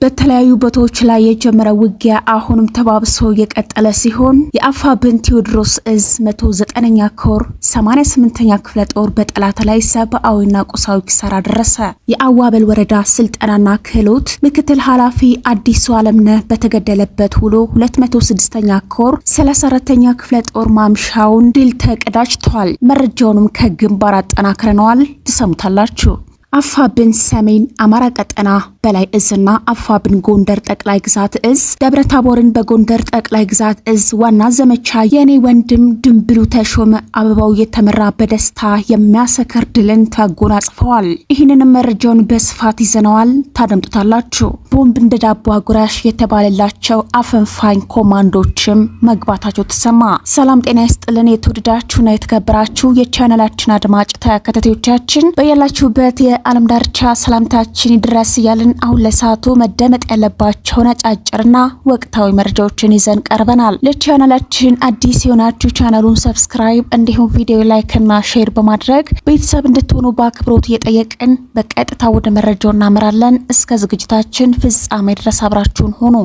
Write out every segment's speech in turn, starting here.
በተለያዩ ቦታዎች ላይ የጀመረው ውጊያ አሁንም ተባብሶ የቀጠለ ሲሆን የአፋብን ቴዎድሮስ እዝ 109ኛ ኮር 88ኛ ክፍለ ጦር በጠላት ላይ ሰብአዊና ቁሳዊ ኪሳራ ደረሰ። የአዋበል ወረዳ ስልጠናና ክህሎት ምክትል ኃላፊ አዲሱ አለምነህ በተገደለበት ውሎ 206ኛ ኮር 34ኛ ክፍለ ጦር ማምሻውን ድል ተቀዳጅቷል። መረጃውንም ከግንባር አጠናክረናል፣ ትሰሙታላችሁ። አፋብን ሰሜን አማራ ቀጠና በላይ እዝና አፋብን ጎንደር ጠቅላይ ግዛት እዝ ደብረታቦርን በጎንደር ጠቅላይ ግዛት እዝ ዋና ዘመቻ የኔ ወንድም ድንብሉ ተሾመ አበባው የተመራ በደስታ የሚያሰክር ድልን ተጎናጽፈዋል። ይህንንም መረጃውን በስፋት ይዘነዋል፣ ታደምጡታላችሁ። ቦምብ እንደ ዳቦ አጉራሽ የተባለላቸው አፈንፋኝ ኮማንዶችም መግባታቸው ተሰማ። ሰላም ጤና ይስጥልን የተወደዳችሁና የተከበራችሁ የቻናላችን አድማጭ ተከታታዮቻችን በያላችሁበት የዓለም ዳርቻ ሰላምታችን ይድረስ እያልን አሁን ለሰዓቱ መደመጥ ያለባቸውን አጫጭርና ወቅታዊ መረጃዎችን ይዘን ቀርበናል። ለቻናላችን አዲስ የሆናችሁ ቻናሉን ሰብስክራይብ እንዲሁም ቪዲዮ ላይክ እና ሼር በማድረግ ቤተሰብ እንድትሆኑ በአክብሮት እየጠየቅን በቀጥታ ወደ መረጃው እናመራለን። እስከ ዝግጅታችን ፍጻሜ ድረስ አብራችሁን ሁኑ።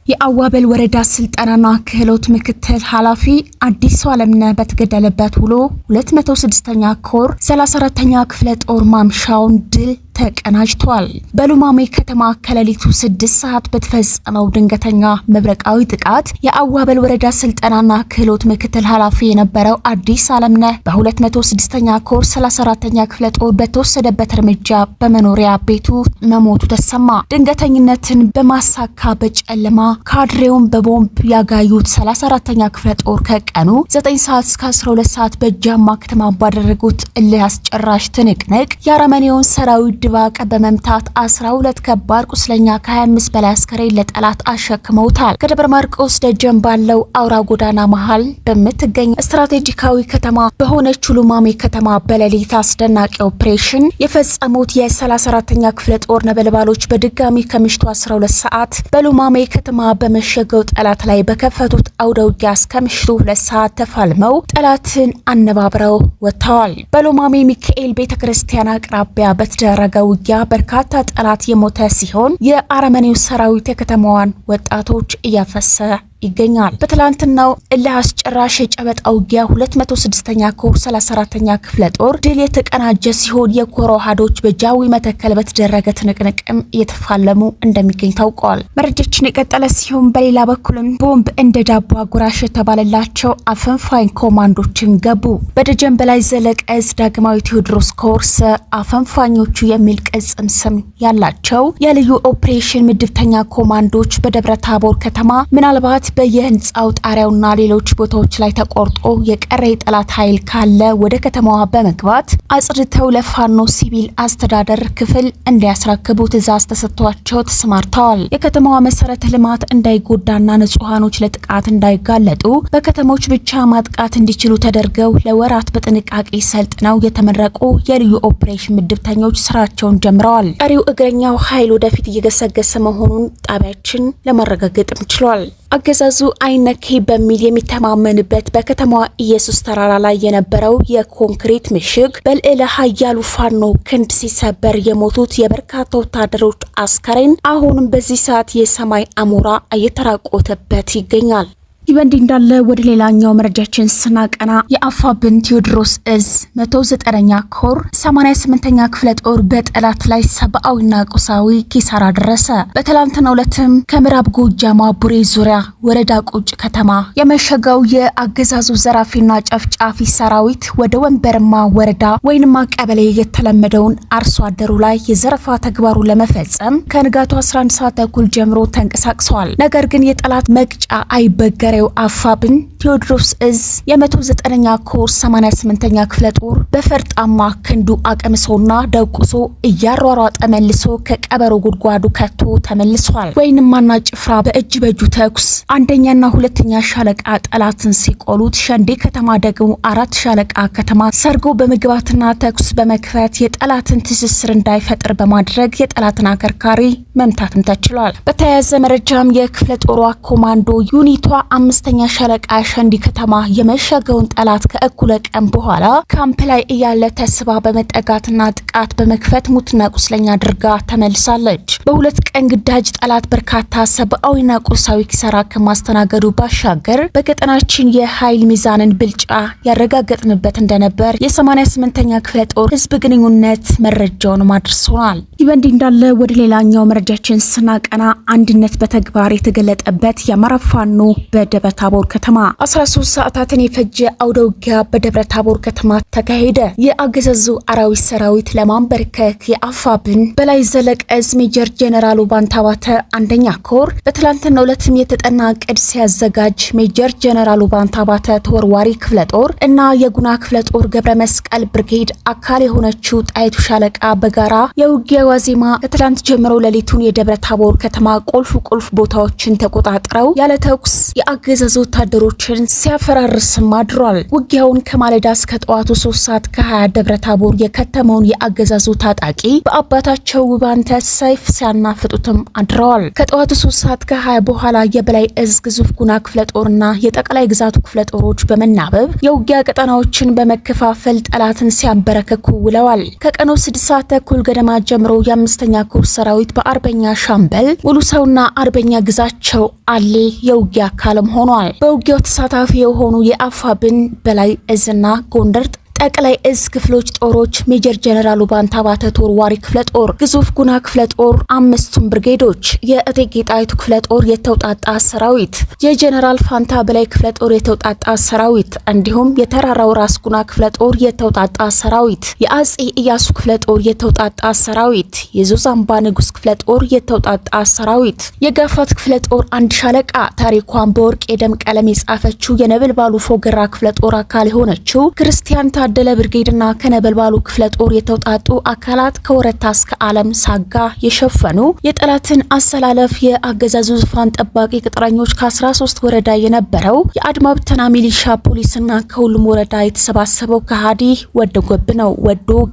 የአዋበል ወረዳ ስልጠናና ክህሎት ምክትል ኃላፊ አዲሱ አለምነህ በተገደለበት ውሎ 206ኛ ኮር 34ኛ ክፍለ ጦር ማምሻውን ድል ተቀናጅቷል። በሉማሜ ከተማ ከሌሊቱ 6 ሰዓት በተፈጸመው ድንገተኛ መብረቃዊ ጥቃት የአዋበል ወረዳ ስልጠናና ክህሎት ምክትል ኃላፊ የነበረው አዲስ አለምነህ በ206ኛ ኮር 34ኛ ክፍለ ጦር በተወሰደበት እርምጃ በመኖሪያ ቤቱ መሞቱ ተሰማ። ድንገተኝነትን በማሳካ በጨለማ ካድሬውን በቦምብ ያጋዩት 34ኛ ክፍለ ጦር ከቀኑ 9 ሰዓት እስከ 12 ሰዓት በጃማ ከተማ ባደረጉት እልህ አስጨራሽ ትንቅንቅ የአረመኔውን ሰራዊት ድባቅ በመምታት 12 ከባድ ቁስለኛ ከ25 በላይ አስከሬን ለጠላት አሸክመውታል። ከደብረ ማርቆስ ደጀን ባለው አውራ ጎዳና መሃል በምትገኝ ስትራቴጂካዊ ከተማ በሆነችው ሉማሜ ከተማ በሌሊት አስደናቂ ኦፕሬሽን የፈጸሙት የ34ኛ ክፍለ ጦር ነበልባሎች በድጋሚ ከምሽቱ 12 ሰዓት በሉማሜ ከተማ በመሸገው ጠላት ላይ በከፈቱት አውደ ውጊያ እስከ ምሽቱ 2 ሰዓት ተፋልመው ጠላትን አነባብረው ወጥተዋል። በሉማሜ ሚካኤል ቤተክርስቲያን አቅራቢያ በተደረገ ውጊያ በርካታ ጠላት የሞተ ሲሆን የአረመኔው ሰራዊት የከተማዋን ወጣቶች እያፈሰ ይገኛል። በትላንትናው እልህ አስጨራሽ የጨበጣ ውጊያ 206ኛ ኮር 34ኛ ክፍለ ጦር ድል የተቀናጀ ሲሆን የኮር አሃዶች በጃዊ መተከል በተደረገ ትንቅንቅም እየተፋለሙ እንደሚገኝ ታውቋል። መረጃችን የቀጠለ ሲሆን በሌላ በኩልም ቦምብ እንደ ዳቦ አጉራሽ የተባለላቸው አፈንፋኝ ኮማንዶችን ገቡ። በደጀን በላይ ዘለቀ እዝ ዳግማዊ ቴዎድሮስ ኮርስ አፈንፋኞቹ የሚል ቅጽም ስም ያላቸው የልዩ ኦፕሬሽን ምድብተኛ ኮማንዶች በደብረ ታቦር ከተማ ምናልባት በየህንጻው ጣሪያውና ሌሎች ቦታዎች ላይ ተቆርጦ የቀረ የጠላት ኃይል ካለ ወደ ከተማዋ በመግባት አጽድተው ለፋኖ ሲቪል አስተዳደር ክፍል እንዲያስረክቡ ትዕዛዝ ተሰጥቷቸው ተሰማርተዋል። የከተማዋ መሰረተ ልማት እንዳይጎዳና ንጹሃኖች ለጥቃት እንዳይጋለጡ በከተሞች ብቻ ማጥቃት እንዲችሉ ተደርገው ለወራት በጥንቃቄ ሰልጥነው የተመረቁ የልዩ ኦፕሬሽን ምድብተኞች ስራቸውን ጀምረዋል። ቀሪው እግረኛው ኃይል ወደፊት እየገሰገሰ መሆኑን ጣቢያችን ለማረጋገጥም ችሏል። አገዛዙ አይነኬ በሚል የሚተማመንበት በከተማዋ ኢየሱስ ተራራ ላይ የነበረው የኮንክሪት ምሽግ በልዕለ ኃያሉ ፋኖ ክንድ ሲሰበር የሞቱት የበርካታ ወታደሮች አስከሬን አሁንም በዚህ ሰዓት የሰማይ አሞራ እየተራቆተበት ይገኛል። ይበንዲ እንዳለ ወደ ሌላኛው መረጃችን ስናቀና የአፋብን ቴዎድሮስ እዝ 109ኛ ኮር 88ኛ ክፍለ ጦር በጠላት ላይ ሰብአዊና ቁሳዊ ኪሳራ ደረሰ። በትላንትናው ዕለትም ከምዕራብ ጎጃም ቡሬ ዙሪያ ወረዳ ቁጭ ከተማ የመሸገው የአገዛዙ ዘራፊና ጨፍጫፊ ሰራዊት ወደ ወንበርማ ወረዳ ወይንማ ቀበሌ የተለመደውን አርሶ አደሩ ላይ የዘረፋ ተግባሩ ለመፈጸም ከንጋቱ 11 ሰዓት ተኩል ጀምሮ ተንቀሳቅሰዋል። ነገር ግን የጠላት መቅጫ አይበገረ አፋብን ቴዎድሮስ እዝ የ109ኛ ኮር 88ኛ ክፍለ ጦር በፈርጣማ ክንዱ አቀምሶና ደቁሶ እያሯሯጠ መልሶ ከቀበሮ ጉድጓዱ ከቶ ተመልሷል። ወይንማና ጭፍራ በእጅ በእጁ ተኩስ አንደኛና ሁለተኛ ሻለቃ ጠላትን ሲቆሉት ሸንዴ ከተማ ደግሞ 4 ሻለቃ ከተማ ሰርጎ በመግባትና ተኩስ በመክፈት የጠላትን ትስስር እንዳይፈጥር በማድረግ የጠላትን አከርካሪ መምታትም ተችሏል። በተያያዘ መረጃም የክፍለ ጦሯ ኮማንዶ ዩኒቷ አምስተኛ ሻለቃ ሸንዲ ከተማ የመሸገውን ጠላት ከእኩለ ቀን በኋላ ካምፕ ላይ እያለ ተስባ በመጠጋትና ጥቃት በመክፈት ሙትና ቁስለኛ አድርጋ ተመልሳለች። በሁለት ቀን ግዳጅ ጠላት በርካታ ሰብአዊና ቁሳዊ ኪሳራ ከማስተናገዱ ባሻገር በቀጠናችን የኃይል ሚዛንን ብልጫ ያረጋገጥንበት እንደነበር የ88ኛ ክፍለ ጦር ህዝብ ግንኙነት መረጃውን ማድረሱናል። ይበንዲ እንዳለ ወደ ሌላኛው መረጃችን ስናቀና አንድነት በተግባር የተገለጠበት የአማራ ፋኖ በደብረ ታቦር ከተማ 13 ሰዓታትን የፈጀ አውደ ውጊያ በደብረ ታቦር ከተማ ተካሄደ። የአገዛዙ አራዊት ሰራዊት ለማንበርከክ የአፋብን በላይ ዘለቀ ዕዝ ሜጀር ጀነራል ባንታባተ አንደኛ ኮር በትላንትናው ዕለትም የተጠና ዕቅድ ሲያዘጋጅ ሜጀር ጀነራል ባንታባተ ተወርዋሪ ክፍለ ጦር እና የጉና ክፍለ ጦር ገብረ መስቀል ብርጌድ አካል የሆነችው ጣይቱ ሻለቃ በጋራ የውጊያ ዋዜማ ከትላንት ጀምሮ ሌሊቱን የደብረ ታቦር ከተማ ቁልፍ ቦታዎችን ተቆጣጥረው ያለ ተኩስ የአገዛዙ ወታደሮችን ሲያፈራርስም አድሯል። ውጊያውን ከማለዳ እስከ ጠዋቱ 3 ሰዓት ከ20 ደብረ ታቦር የከተመውን የአገዛዙ ታጣቂ በአባታቸው ውባንተ ሰይፍ ሲያናፍጡትም አድረዋል። ከጠዋቱ 3 ሰዓት ከ20 በኋላ የበላይ ዕዝ ግዙፍ ጉና ክፍለ ጦርና የጠቅላይ ግዛቱ ክፍለ ጦሮች በመናበብ የውጊያ ቀጠናዎችን በመከፋፈል ጠላትን ሲያንበረከኩ ውለዋል። ከቀኑ 6 ሰዓት ተኩል ገደማ ጀምሮ የአምስተኛ ኮር ሰራዊት በአርበኛ ሻምበል ሙሉ ሰውና አርበኛ ግዛቸው አሌ የውጊያ አካልም ሆኗል። በውጊያው ተሳታፊ የሆኑ የአፋብን በላይ ዕዝና ጎንደር ጠቅላይ ዕዝ ክፍሎች ጦሮች ሜጀር ጀነራል ባንታባተ ተወርዋሪ ክፍለ ጦር፣ ግዙፍ ጉና ክፍለ ጦር፣ አምስቱም ብርጌዶች፣ የእቴጌ ጣይቱ ክፍለ ጦር የተውጣጣ ሰራዊት፣ የጀነራል ፋንታ በላይ ክፍለ ጦር የተውጣጣ ሰራዊት እንዲሁም የተራራው ራስ ጉና ክፍለ ጦር የተውጣጣ ሰራዊት፣ የአጼ ኢያሱ ክፍለ ጦር የተውጣጣ ሰራዊት፣ የዞዛምባ ንጉስ ክፍለ ጦር የተውጣጣ ሰራዊት፣ የጋፋት ክፍለ ጦር አንድ ሻለቃ ታሪኳን በወርቅ የደም ቀለም የጻፈችው የነበልባሉ ፎገራ ክፍለ ጦር አካል የሆነችው ክርስቲያን ታደለ ብርጌድና ከነበልባሉ ክፍለ ጦር የተውጣጡ አካላት ከወረታ እስከ ዓለም ሳጋ የሸፈኑ የጠላትን አሰላለፍ የአገዛዙ ዙፋን ጠባቂ ቅጥረኞች ከ13 ወረዳ የነበረው የአድማ ብተና ሚሊሻ ፖሊስና ከሁሉም ወረዳ የተሰባሰበው ከሃዲ ወዶ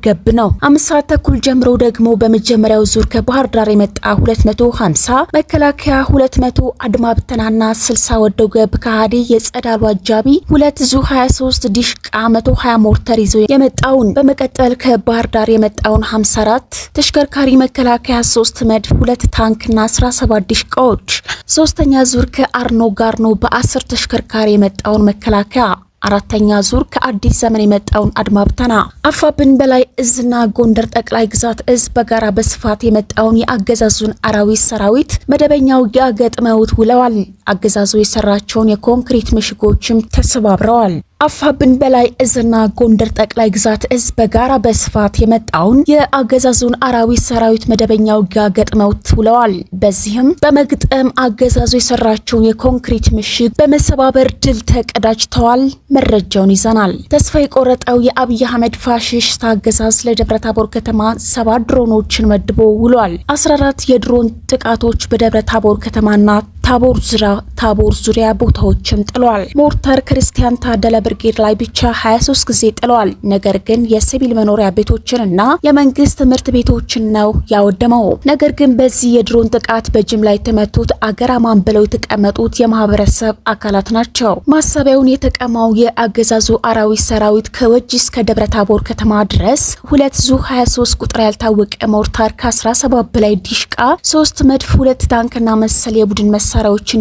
ገብ ነው። 5 ሰዓት ተኩል ጀምሮ ደግሞ በመጀመሪያው ዙር ከባህር ዳር የመጣ 250 መከላከያ 200 አድማ ብተናና 60 ወዶ ገብ ከሃዲ የጸዳሉ አጃቢ 2 ዙ 23 ዲሽቃ 120 ሞርተር ይዞ የመጣውን በመቀጠል ከባህር ዳር የመጣውን 54 ተሽከርካሪ መከላከያ 3 መድፍ 2 ታንክና 17 ዲሽቃዎች ሶስተኛ ዙር ከአርኖ ጋርኖ በ10 ተሽከርካሪ የመጣውን መከላከያ አራተኛ ዙር ከአዲስ ዘመን የመጣውን አድማ ብተና አፋብን በላይ ዕዝና ጎንደር ጠቅላይ ግዛት ዕዝ በጋራ በስፋት የመጣውን የአገዛዙን አራዊት ሰራዊት መደበኛ ውጊያ ገጥመውት ውለዋል። አገዛዙ የሰራቸውን የኮንክሪት ምሽጎችም ተሰባብረዋል። አፋብን በላይ ዕዝና ጎንደር ጠቅላይ ግዛት ዕዝ በጋራ በስፋት የመጣውን የአገዛዙን አራዊት ሰራዊት መደበኛ ውጊያ ገጥመውት ውለዋል። በዚህም በመግጠም አገዛዙ የሰራቸውን የኮንክሪት ምሽግ በመሰባበር ድል ተቀዳጅተዋል። መረጃውን ይዘናል። ተስፋ የቆረጠው የአብይ አህመድ ፋሽስት አገዛዝ ለደብረ ታቦር ከተማ 7 ድሮኖችን መድቦ ውሏል። 14 የድሮን ጥቃቶች በደብረ ታቦር ከተማና ታቦር ዙሪያ ቦታዎችም ጥሏል። ሞርተር ክርስቲያን ታደለ ብርጌድ ላይ ብቻ 23 ጊዜ ጥሏል። ነገር ግን የሲቪል መኖሪያ ቤቶችንና የመንግስት ትምህርት ቤቶችን ነው ያወደመው። ነገር ግን በዚህ የድሮን ጥቃት በጅምላ የተመቱት አገራማን ብለው የተቀመጡት የማህበረሰብ አካላት ናቸው። ማሳቢያውን የተቀማው የአገዛዙ አራዊት ሰራዊት ከወጂ እስከ ደብረ ታቦር ከተማ ድረስ 2 ዙ 23 ቁጥር ያልታወቀ ሞርተር ከ17 በላይ ዲሽቃ 3 መድፍ 2 ታንክና መሰል የቡድን መሳሪያዎችን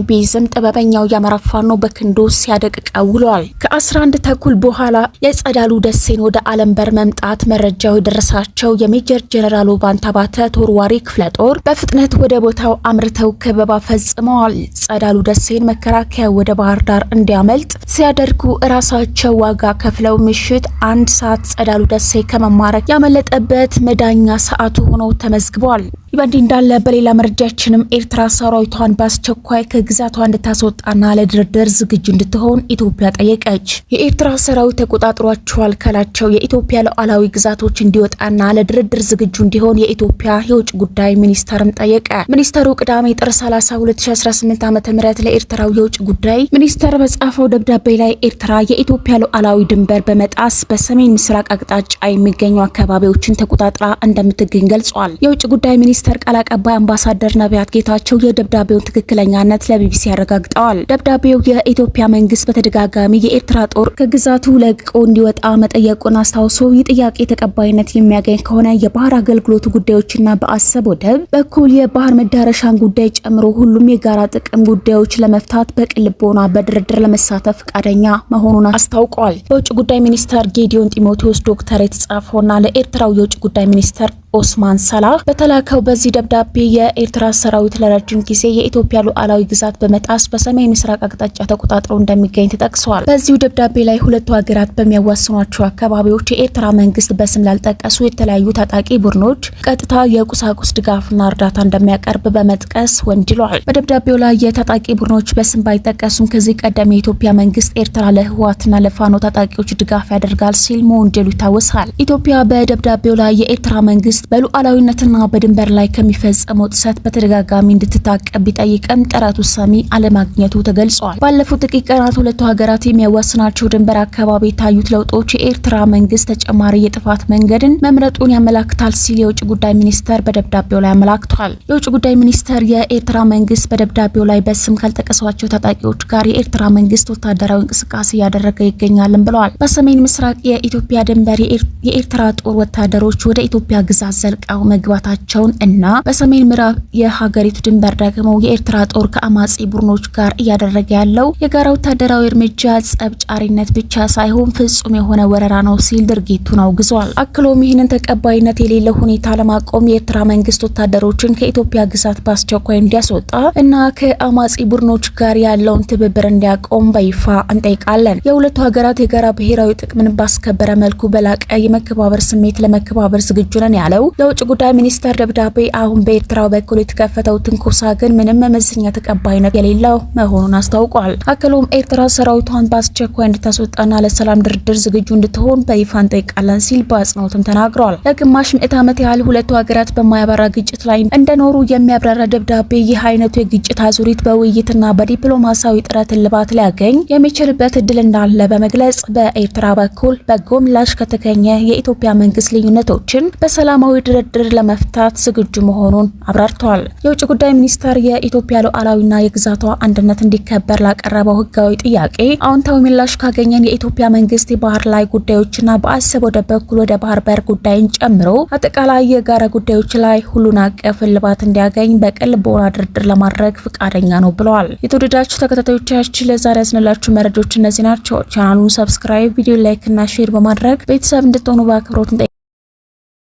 ቢይዝም ጥበበኛው የአማራ ፋኖ በክንዶ ሲያደቅቀው ውሏል። ከ11 ተኩል በኋላ የጸዳሉ ደሴን ወደ አለምበር መምጣት መረጃው የደረሳቸው የሜጀር ጀነራል ባንታባተ ተወርዋሪ ክፍለ ጦር በፍጥነት ወደ ቦታው አምርተው ከበባ ፈጽመዋል። ጸዳሉ ደሴን መከላከያ ወደ ባህር ዳር እንዲያመልጥ ሲያደርጉ ራሳቸው ዋጋ ከፍለው ምሽት 1 ሰዓት ጸዳሉ ደሴ ከመማረክ ያመለጠበት መዳኛ ሰዓቱ ሆኖ ተመዝግቧል። ይበንዲ እንዳለ በሌላ መረጃችንም ኤርትራ ሰራዊቷን በአስቸኳይ ከግዛቷ እንድታስወጣና ለድርድር ዝግጁ እንድትሆን ኢትዮጵያ ጠየቀች። የኤርትራ ሰራዊት ተቆጣጥሯቸዋል ካላቸው የኢትዮጵያ ሉዓላዊ ግዛቶች እንዲወጣና ለድርድር ዝግጁ እንዲሆን የኢትዮጵያ የውጭ ጉዳይ ሚኒስተርም ጠየቀ። ሚኒስተሩ ቅዳሜ ጥር 30 2018 ዓ.ም ለኤርትራው የውጭ ጉዳይ ሚኒስተር በጻፈው ደብዳቤ ላይ ኤርትራ የኢትዮጵያ ሉዓላዊ ድንበር በመጣስ በሰሜን ምስራቅ አቅጣጫ የሚገኙ አካባቢዎችን ተቆጣጥራ እንደምትገኝ ገልጿል። የውጭ ጉዳይ ሚኒስተር ሚኒስቴር ቃል አቀባይ አምባሳደር ነቢያት ጌታቸው የደብዳቤውን ትክክለኛነት ለቢቢሲ ያረጋግጠዋል። ደብዳቤው የኢትዮጵያ መንግስት በተደጋጋሚ የኤርትራ ጦር ከግዛቱ ለቆ እንዲወጣ መጠየቁን አስታውሶ ይህ ጥያቄ ተቀባይነት የሚያገኝ ከሆነ የባህር አገልግሎቱ ጉዳዮችና በአሰብ ወደብ በኩል የባህር መዳረሻን ጉዳይ ጨምሮ ሁሉም የጋራ ጥቅም ጉዳዮች ለመፍታት በቅን ልቦና በድርድር ለመሳተፍ ፈቃደኛ መሆኑን አስታውቋል። በውጭ ጉዳይ ሚኒስተር ጌዲዮን ጢሞቴዎስ ዶክተር የተጻፈውና ለኤርትራው የውጭ ጉዳይ ሚኒስተር ኦስማን ሰላህ በተላከው በዚህ ደብዳቤ የኤርትራ ሰራዊት ለረጅም ጊዜ የኢትዮጵያ ሉዓላዊ ግዛት በመጣስ በሰሜን ምስራቅ አቅጣጫ ተቆጣጥሮ እንደሚገኝ ተጠቅሷል። በዚሁ ደብዳቤ ላይ ሁለቱ ሀገራት በሚያዋስኗቸው አካባቢዎች የኤርትራ መንግስት በስም ላልጠቀሱ የተለያዩ ታጣቂ ቡድኖች ቀጥታ የቁሳቁስ ድጋፍና እርዳታ እንደሚያቀርብ በመጥቀስ ወንጅሏል። በደብዳቤው ላይ የታጣቂ ቡድኖች በስም ባይጠቀሱም ከዚህ ቀደም የኢትዮጵያ መንግስት ኤርትራ ለህወሓትና ለፋኖ ታጣቂዎች ድጋፍ ያደርጋል ሲል መወንጀሉ ይታወሳል። ኢትዮጵያ በደብዳቤው ላይ የኤርትራ መንግስት በሉዓላዊነትና በድንበር ላይ ከሚፈጸመው ጥሰት በተደጋጋሚ እንድትታቀብ ቢጠይቅም ጥረቱ ሰሚ አለማግኘቱ ተገልጿል። ባለፉት ጥቂት ቀናት ሁለቱ ሀገራት የሚያዋስናቸው ድንበር አካባቢ የታዩት ለውጦች የኤርትራ መንግስት ተጨማሪ የጥፋት መንገድን መምረጡን ያመላክታል ሲል የውጭ ጉዳይ ሚኒስተር በደብዳቤው ላይ አመላክቷል። የውጭ ጉዳይ ሚኒስተር የኤርትራ መንግስት በደብዳቤው ላይ በስም ካልጠቀሷቸው ታጣቂዎች ጋር የኤርትራ መንግስት ወታደራዊ እንቅስቃሴ እያደረገ ይገኛልን ብለዋል። በሰሜን ምስራቅ የኢትዮጵያ ድንበር የኤርትራ ጦር ወታደሮች ወደ ኢትዮጵያ ግዛት ዘልቀው መግባታቸውን እና በሰሜን ምዕራብ የሀገሪቱ ድንበር ደግሞ የኤርትራ ጦር ከአማጺ ቡድኖች ጋር እያደረገ ያለው የጋራ ወታደራዊ እርምጃ ጸብጫሪነት ብቻ ሳይሆን ፍጹም የሆነ ወረራ ነው ሲል ድርጊቱን አውግዟል። አክሎም ይህንን ተቀባይነት የሌለው ሁኔታ ለማቆም የኤርትራ መንግስት ወታደሮችን ከኢትዮጵያ ግዛት በአስቸኳይ እንዲያስወጣ እና ከአማጺ ቡድኖች ጋር ያለውን ትብብር እንዲያቆም በይፋ እንጠይቃለን። የሁለቱ ሀገራት የጋራ ብሔራዊ ጥቅምን ባስከበረ መልኩ በላቀ የመከባበር ስሜት ለመከባበር ዝግጁ ነን ያለው የውጭ ጉዳይ ሚኒስተር ደብዳቤ አሁን በኤርትራው በኩል የተከፈተው ትንኮሳ ግን ምንም መመዘኛ ተቀባይነት የሌለው መሆኑን አስታውቋል። አክሎም ኤርትራ ሰራዊቷን በአስቸኳይ እንድታስወጣና ለሰላም ድርድር ዝግጁ እንድትሆን በይፋ እንጠይቃለን ሲል በአጽንኦትም ተናግሯል። ለግማሽ ምዕተ ዓመት ያህል ሁለቱ ሀገራት በማያባራ ግጭት ላይ እንደኖሩ የሚያብራራ ደብዳቤ ይህ አይነቱ የግጭት አዙሪት በውይይትና በዲፕሎማሲያዊ ጥረት እልባት ሊያገኝ የሚችልበት እድል እንዳለ በመግለጽ በኤርትራ በኩል በጎ ምላሽ ከተገኘ የኢትዮጵያ መንግስት ልዩነቶችን በሰላማዊ ድርድር ለመፍታት ዝግጁ መሆኑን አብራርተዋል። የውጭ ጉዳይ ሚኒስተር የኢትዮጵያ ሉዓላዊና የግዛቷ አንድነት እንዲከበር ላቀረበው ህጋዊ ጥያቄ አዎንታዊ ምላሽ ካገኘን የኢትዮጵያ መንግስት የባህር ላይ ጉዳዮችና በአሰብ ወደብ በኩል ወደ ባህር በር ጉዳይን ጨምሮ አጠቃላይ የጋራ ጉዳዮች ላይ ሁሉን አቀፍ እልባት እንዲያገኝ በቅን ልቦና ድርድር ለማድረግ ፈቃደኛ ነው ብለዋል። የተወደዳችሁ ተከታታዮቻችን ለዛሬ ያዝንላችሁ መረጃዎች እነዚህ ናቸው። ቻናሉን ሰብስክራይብ፣ ቪዲዮ ላይክ እና ሼር በማድረግ ቤተሰብ እንድትሆኑ በአክብሮት